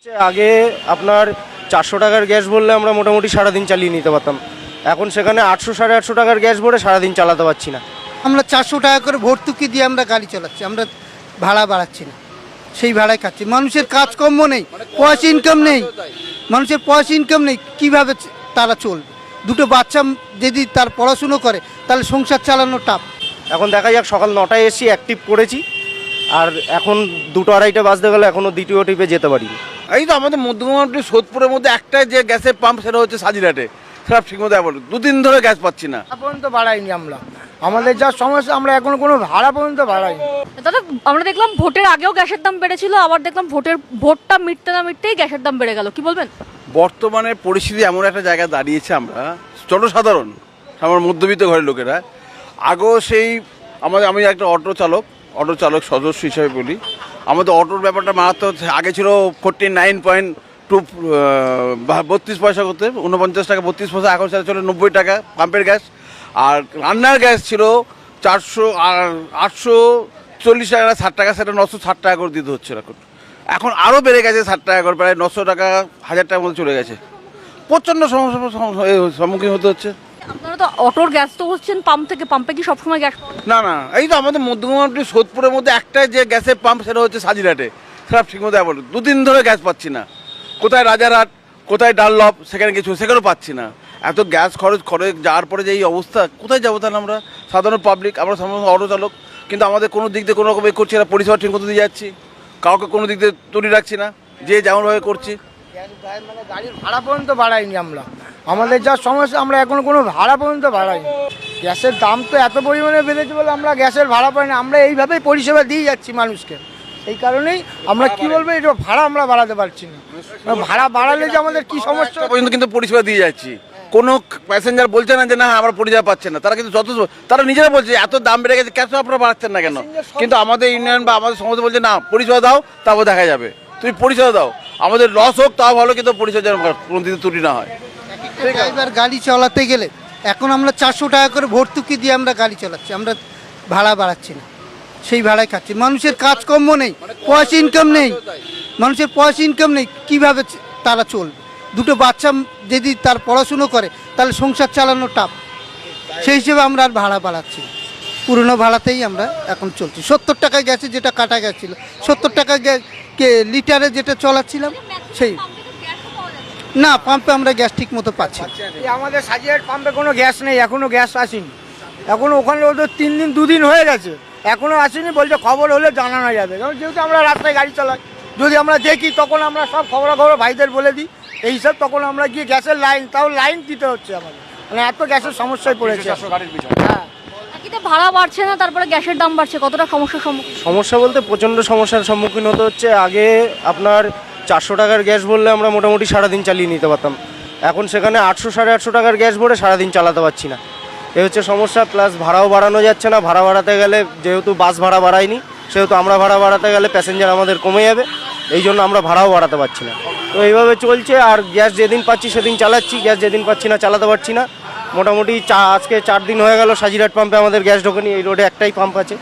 আগে আপনার 400 টাকার গ্যাস ভরলে আমরা মোটামুটি সারাদিন চালিয়ে নিতে পারতাম। এখন সেখানে 800 850 টাকার গ্যাস ভরে সারাদিন চালাতে পারছি না। আমরা 400 টাকা করে ভর্তুকি দিয়ে আমরা গাড়ি চালাচ্ছি, আমরা ভাড়া বাড়াচ্ছি না, সেই ভাড়ায় খাচ্ছি। মানুষের কাজকর্ম নেই, পয়সা ইনকাম নেই, মানুষের পয়সা ইনকাম নেই, কীভাবে তারা চলবে? দুটো বাচ্চা যদি তার পড়াশুনো করে তাহলে সংসার চালানো টাফ। এখন দেখা যাক, সকাল 9টায় এসি অ্যাক্টিভ করেছি, আর এখন 2টো 2:30 বাজতে গেলে এখনও দ্বিতীয় টিপে যেতে পারিনি। এই তো আমাদের মধ্যমগ্রামটি সোদপুরের মধ্যে একটাই যে গ্যাসের পাম্প, সেটা হচ্ছে সাজিরাটে। সেটা ঠিকমতো অ্যাভেলেবল, 2 দিন ধরে গ্যাস পাচ্ছি না। পর্যন্ত বাড়াইনি আমরা, আমাদের যা সমস্যা আমরা এখনো কোনো ভাড়া পর্যন্ত বাড়াইনি। দাদা, আমরা দেখলাম ভোটের আগেও গ্যাসের দাম বেড়েছিল, আবার দেখলাম ভোটটা মিটতে না মিটতেই গ্যাসের দাম বেড়ে গেল, কি বলবেন? বর্তমানে পরিস্থিতি এমন একটা জায়গায় দাঁড়িয়েছে, আমরা জনসাধারণ, আমার মধ্যবিত্ত ঘরের লোকেরা, আগেও সেই আমি একটা অটো চালক সদস্য হিসেবে বলি, আমাদের অটোর ব্যাপারটা মারাত্মক। আগে ছিল 49.32 পয়সা করতে, 49 টাকা 32 পয়সা, এখন সেটা চলে 90 টাকা পাম্পের গ্যাস। আর রান্নার গ্যাস ছিল 840 টাকা 60 টাকা, সেটা 960 টাকা করে দিতে হচ্ছে এখন আরও বেড়ে গেছে 60 টাকা করে, প্রায় 900 টাকা 1000 টাকার মধ্যে চলে গেছে। প্রচণ্ড সমস্যার সম্মুখীন হতে হচ্ছে। আপনারা তো অটোর গ্যাস তো হচ্ছেন পাম্প থেকে, পাম্পে কি সবসময় গ্যাস পাওয়া যায়? না, এই তো আমাদের মধ্যমগ্রামটি সোদপুরের মধ্যে একটাই যে গ্যাসের পাম্প, সেটা হচ্ছে সাজিরাটে। সেটা ঠিকমতো অ্যাভেলেবল, 2 দিন ধরে গ্যাস পাচ্ছি না। কোথায় রাজারহাট, কোথায় ডানলপ, সেখানেও পাচ্ছি না। এত গ্যাস খরচ যাওয়ার পরে যে এই অবস্থা, কোথায় যাবো তাহলে আমরা? সাধারণ পাবলিক, আমরা সাধারণ অটো চালক, কিন্তু আমাদের কোনো দিক দিয়ে কোনো রকম করছি না, পরিষেবা ঠিক মতো দিয়ে যাচ্ছি, কাউকে কোনো দিক দিয়ে তৈরি রাখছি না, যে যেমনভাবে করছি। মানে গাড়ির ভাড়া পর্যন্ত বাড়াইনি আমরা, আমাদের যা সমস্যা আমরা এখনো কোনো ভাড়া পর্যন্ত বাড়াইনি। গ্যাসের দাম তো এত পরিমাণে বেড়েছে বলে আমরা গ্যাসের ভাড়া পাই না, আমরা এইভাবেই পরিষেবা দিয়ে যাচ্ছি মানুষকে। এই কারণেই আমরা কি বলবো, এটা ভাড়া আমরা বাড়াতে পারছি না। ভাড়া বাড়ালে যে আমাদের কি সমস্যা পর্যন্ত কিন্তু পরিষেবা দিয়ে যাচ্ছি, কোনো প্যাসেঞ্জার বলছে না যে না আমরা পরিষেবা পাচ্ছে না। তারা কিন্তু তারা নিজেরা বলছে এত দাম বেড়ে গেছে, কেন আপনারা বাড়াচ্ছেন না কেন? কিন্তু আমাদের ইউনিয়ন বা আমাদের সমাজ বলছে না, পরিষেবা দাও, তারপর দেখা যাবে। তুমি পরিষেবা দাও, আমাদের লস হোক তাও ভালো, কিন্তু পরিষেবা যেন কোনোদিন ত্রুটি না হয়। ড্রাইভার গাড়ি চালাতে গেলে এখন আমরা 400 টাকা করে ভর্তুকি দিয়ে আমরা গাড়ি চালাচ্ছি, আমরা ভাড়া বাড়াচ্ছি না, সেই ভাড়ায় খাচ্ছি। মানুষের কাজকর্ম নেই, পয়সা ইনকাম নেই, মানুষের পয়সা ইনকাম নেই, কীভাবে তারা চলবে? দুটো বাচ্চা যদি তার পড়াশুনো করে তাহলে সংসার চালানো টাফ। সেই হিসেবে আমরা আর ভাড়া বাড়াচ্ছি না, পুরনো ভাড়াতেই আমরা এখন চলছি। 70 টাকায় গেছে, যেটা কাটা গেছিল 70 টাকা লিটারে যেটা চলাচ্ছিলাম সেই। না, পাম্পে আমরা গ্যাস ঠিক মতো পাচ্ছি না। আমাদের সাজিয়ার পাম্পে কোনো গ্যাস নেই, এখনো গ্যাস আসেনি। এখনো ওখানে ওদের 3 দিন 2 দিন হয়ে গেছে, এখনো আসেনি। বলছে খবর হলে জানানো যাবে, কারণ যেহেতু আমরা রাস্তায় গাড়ি চালাই, যদি আমরা দেখি তখন আমরা সব খবরাখবর ভাইদের বলে দিই, এই হিসাব তখন আমরা গিয়ে গ্যাসের লাইন দিতে হচ্ছে আমাদের, মানে এত গ্যাসের সমস্যায় পড়েছে। হ্যাঁ, একইতে ভাড়া বাড়ছে না, তারপরে গ্যাসের দাম বাড়ছে, কতটা সমস্যার সম্মুখীন? সমস্যা বলতে প্রচণ্ড সমস্যার সম্মুখীন হতে হচ্ছে। আগে আপনার 400 টাকার গ্যাস ভরলে আমরা মোটামুটি সারাদিন চালিয়ে নিতে পারতাম। এখন সেখানে 800 850 টাকার গ্যাস ভরে সারাদিন চালাতে পারছি না। এ হচ্ছে সমস্যা। প্লাস ভাড়াও বাড়ানো যাচ্ছে না। ভাড়া বাড়াতে গেলে, যেহেতু বাস ভাড়া বাড়ায়নি, সেহেতু আমরা ভাড়া বাড়াতে গেলে প্যাসেঞ্জার আমাদের কমে যাবে, এই জন্য আমরা ভাড়াও বাড়াতে পারছি না। তো এইভাবে চলছে। আর গ্যাস যেদিন পাচ্ছি সেদিন চালাচ্ছি, গ্যাস যেদিন পাচ্ছি না চালাতে পারছি না। মোটামুটি আজকে 4 দিন হয়ে গেল সাজিরহাট পাম্পে আমাদের গ্যাস ঢোকেনি। এই রোডে একটাই পাম্প আছে।